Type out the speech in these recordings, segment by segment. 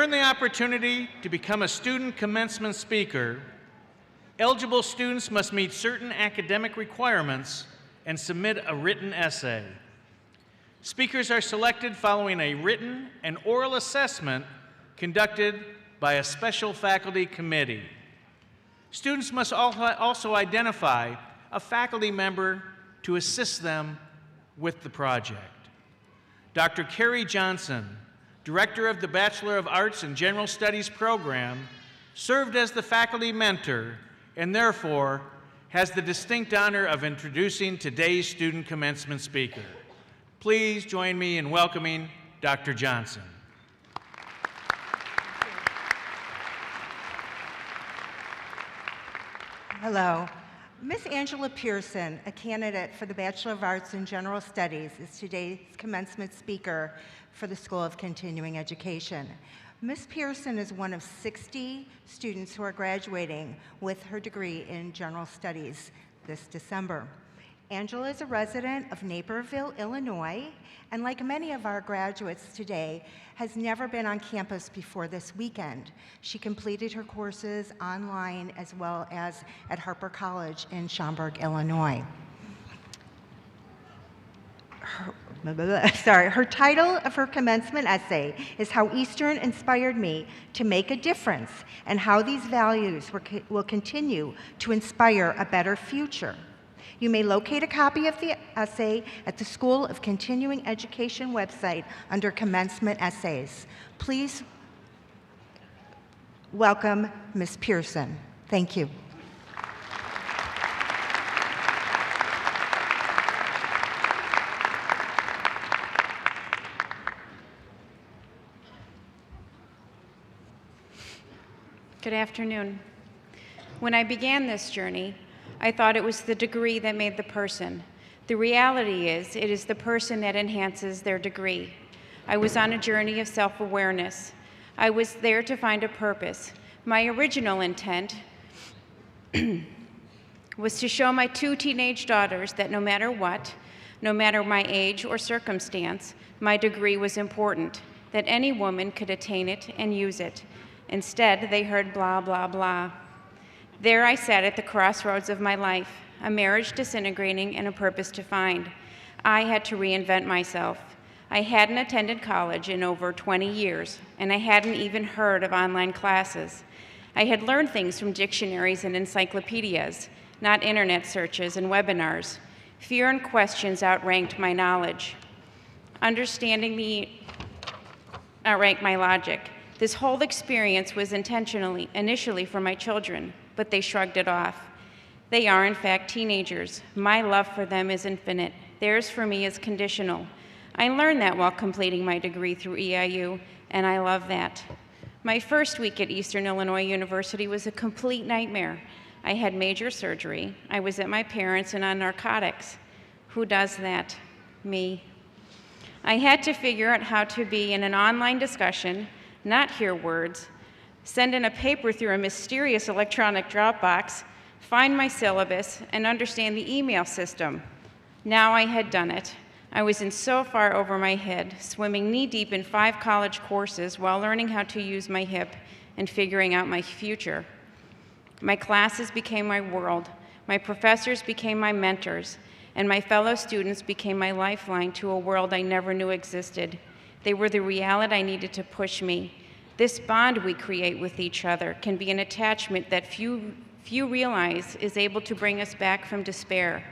Earn the opportunity to become a student commencement speaker, eligible students must meet certain academic requirements and submit a written essay. Speakers are selected following a written and oral assessment conducted by a special faculty committee. Students must also identify a faculty member to assist them with the project. Dr. Carrie Johnson, Director of the Bachelor of Arts in General Studies program, served as the faculty mentor and therefore has the distinct honor of introducing today's student commencement speaker. Please join me in welcoming Dr. Johnson. Hello. Miss Angela Pearson, a candidate for the Bachelor of Arts in General Studies, is today's commencement speaker for the School of Continuing Education. Ms. Pearson is one of 60 students who are graduating with her degree in General Studies this December. Angela is a resident of Naperville, Illinois, and like many of our graduates today, has never been on campus before this weekend. She completed her courses online as well as at Harper College in Schaumburg, Illinois. Her title of her commencement essay is How Eastern Inspired Me to Make a Difference and How These Values Will Continue to Inspire a Better Future. You may locate a copy of the essay at the School of Continuing Education website under Commencement Essays. Please welcome Ms. Pearson. Thank you. Good afternoon. When I began this journey, I thought it was the degree that made the person. The reality is, it is the person that enhances their degree. I was on a journey of self-awareness. I was there to find a purpose. My original intent was to show my 2 teenage daughters that no matter what, no matter my age or circumstance, my degree was important, that any woman could attain it and use it. Instead, they heard blah, blah, blah. There I sat at the crossroads of my life, a marriage disintegrating and a purpose to find. I had to reinvent myself. I hadn't attended college in over 20 years, and I hadn't even heard of online classes. I had learned things from dictionaries and encyclopedias, not internet searches and webinars. Fear and questions outranked my knowledge. Understanding me outranked my logic. This whole experience was initially for my children, but they shrugged it off. They are, in fact, teenagers. My love for them is infinite. Theirs for me is conditional. I learned that while completing my degree through EIU, and I love that. My first week at Eastern Illinois University was a complete nightmare. I had major surgery. I was at my parents' and on narcotics. Who does that? Me. I had to figure out how to be in an online discussion, not hear words, send in a paper through a mysterious electronic Dropbox, find my syllabus, and understand the email system. Now I had done it. I was in so far over my head, swimming knee-deep in 5 college courses while learning how to use my hip and figuring out my future. My classes became my world, my professors became my mentors, and my fellow students became my lifeline to a world I never knew existed. They were the reality I needed to push me. This bond we create with each other can be an attachment that few realize is able to bring us back from despair.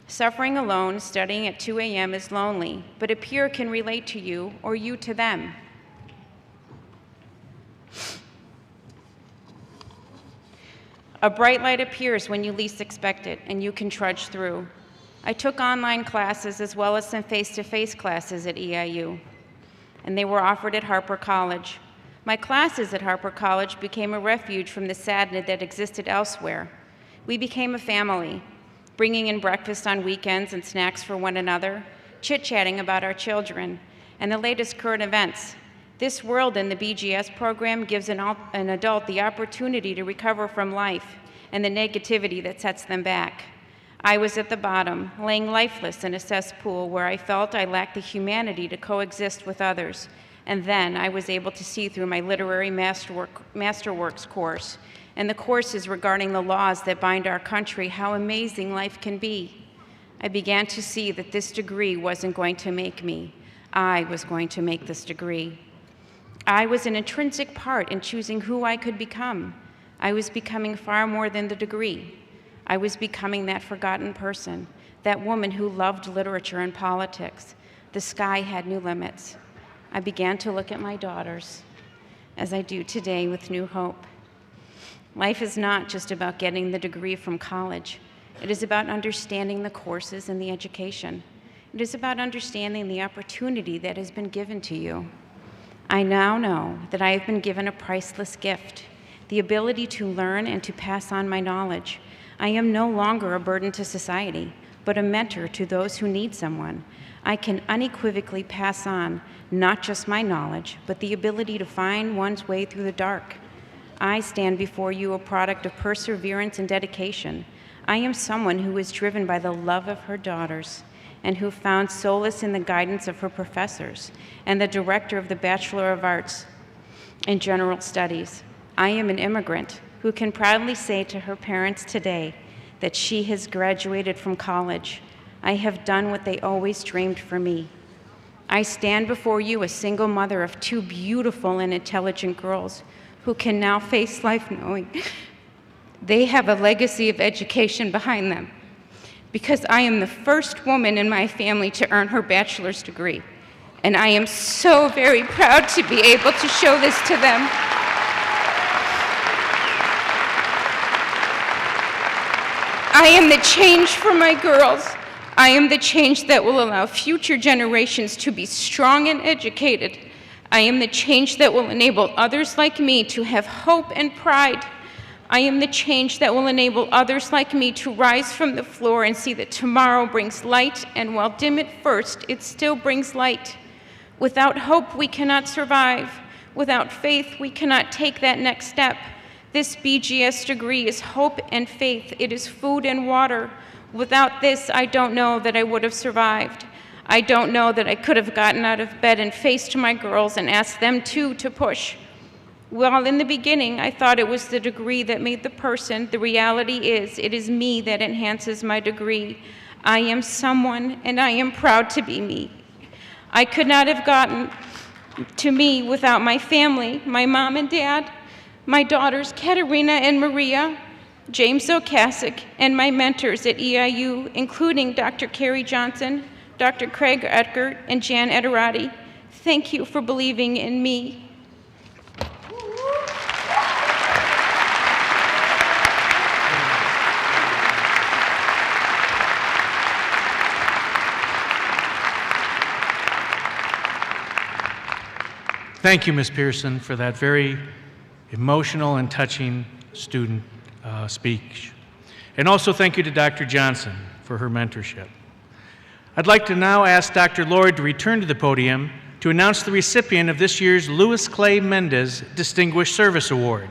Suffering alone, studying at 2 a.m. is lonely, but a peer can relate to you or you to them. A bright light appears when you least expect it, and you can trudge through. I took online classes as well as some face-to-face classes at EIU, and they were offered at Harper College. My classes at Harper College became a refuge from the sadness that existed elsewhere. We became a family, bringing in breakfast on weekends and snacks for one another, chit-chatting about our children, and the latest current events. This world in the BGS program gives an adult the opportunity to recover from life and the negativity that sets them back. I was at the bottom, laying lifeless in a cesspool where I felt I lacked the humanity to coexist with others, And then I was able to see through my literary masterworks course and the courses regarding the laws that bind our country how amazing life can be. I began to see that this degree wasn't going to make me. I was going to make this degree. I was an intrinsic part in choosing who I could become. I was becoming far more than the degree. I was becoming that forgotten person, that woman who loved literature and politics. The sky had new limits. I began to look at my daughters, as I do today with new hope. Life is not just about getting the degree from college. It is about understanding the courses and the education. It is about understanding the opportunity that has been given to you. I now know that I have been given a priceless gift, the ability to learn and to pass on my knowledge. I am no longer a burden to society, but a mentor to those who need someone. I can unequivocally pass on not just my knowledge, but the ability to find one's way through the dark. I stand before you a product of perseverance and dedication. I am someone who is driven by the love of her daughters and who found solace in the guidance of her professors and the director of the Bachelor of Arts in General Studies. I am an immigrant who can proudly say to her parents today that she has graduated from college. I have done what they always dreamed for me. I stand before you a single mother of two beautiful and intelligent girls who can now face life knowing they have a legacy of education behind them, because I am the first woman in my family to earn her bachelor's degree, and I am so very proud to be able to show this to them. I am the change for my girls. I am the change that will allow future generations to be strong and educated. I am the change that will enable others like me to have hope and pride. I am the change that will enable others like me to rise from the floor and see that tomorrow brings light, and while dim at first, it still brings light. Without hope, we cannot survive. Without faith, we cannot take that next step. This BGS degree is hope and faith. It is food and water. Without this, I don't know that I would have survived. I don't know that I could have gotten out of bed and faced my girls and asked them too to push. Well, in the beginning, I thought it was the degree that made the person. The reality is, it is me that enhances my degree. I am someone, and I am proud to be me. I could not have gotten to me without my family, my mom and dad, my daughters, Katerina and Maria, James Okasik, and my mentors at EIU, including Dr. Carrie Johnson, Dr. Craig Eckert, and Jan Ederati. Thank you for believing in me. Thank you, Ms. Pearson, for that very emotional and touching student speech. And also thank you to Dr. Johnson for her mentorship. I'd like to now ask Dr. Lloyd to return to the podium to announce the recipient of this year's Louis Clay Mendez Distinguished Service Award.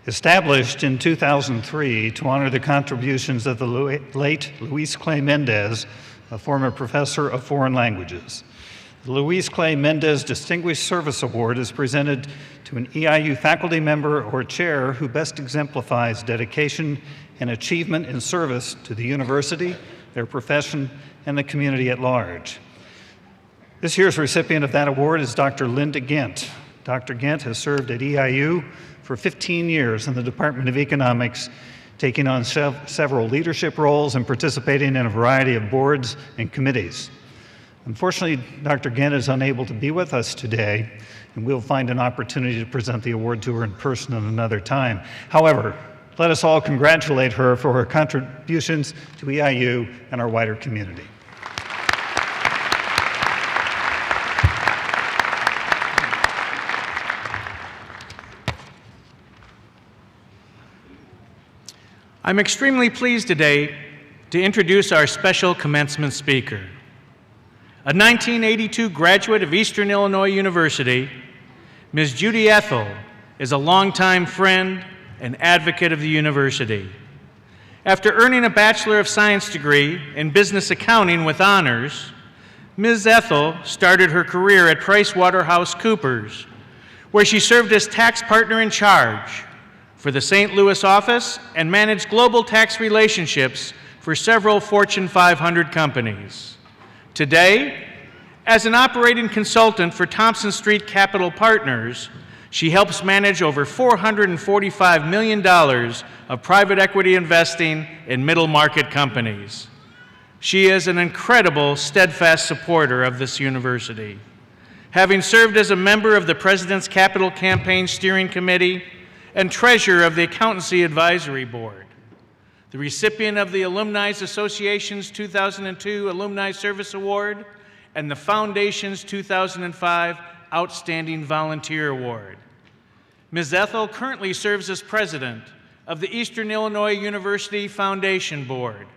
Established in 2003 to honor the contributions of the late Luis Clay Mendez, a former professor of foreign languages. The Luis Clay Mendez Distinguished Service Award is presented to an EIU faculty member or chair who best exemplifies dedication and achievement in service to the university, their profession, and the community at large. This year's recipient of that award is Dr. Linda Gent. Dr. Gent has served at EIU for 15 years in the Department of Economics, taking on several leadership roles and participating in a variety of boards and committees. Unfortunately, Dr. Gent is unable to be with us today, and we'll find an opportunity to present the award to her in person at another time. However, let us all congratulate her for her contributions to EIU and our wider community. I'm extremely pleased today to introduce our special commencement speaker. A 1982 graduate of Eastern Illinois University, Ms. Judy Ethel is a longtime friend and advocate of the university. After earning a Bachelor of Science degree in business accounting with honors, Ms. Ethel started her career at PricewaterhouseCoopers, where she served as tax partner in charge for the St. Louis office and managed global tax relationships for several Fortune 500 companies. Today, as an operating consultant for Thompson Street Capital Partners, she helps manage over $445 million of private equity investing in middle market companies. She is an incredible, steadfast supporter of this university. Having served as a member of the President's Capital Campaign Steering Committee and treasurer of the Accountancy Advisory Board, the recipient of the Alumni Association's 2002 Alumni Service Award and the Foundation's 2005 Outstanding Volunteer Award. Ms. Ethel currently serves as president of the Eastern Illinois University Foundation Board,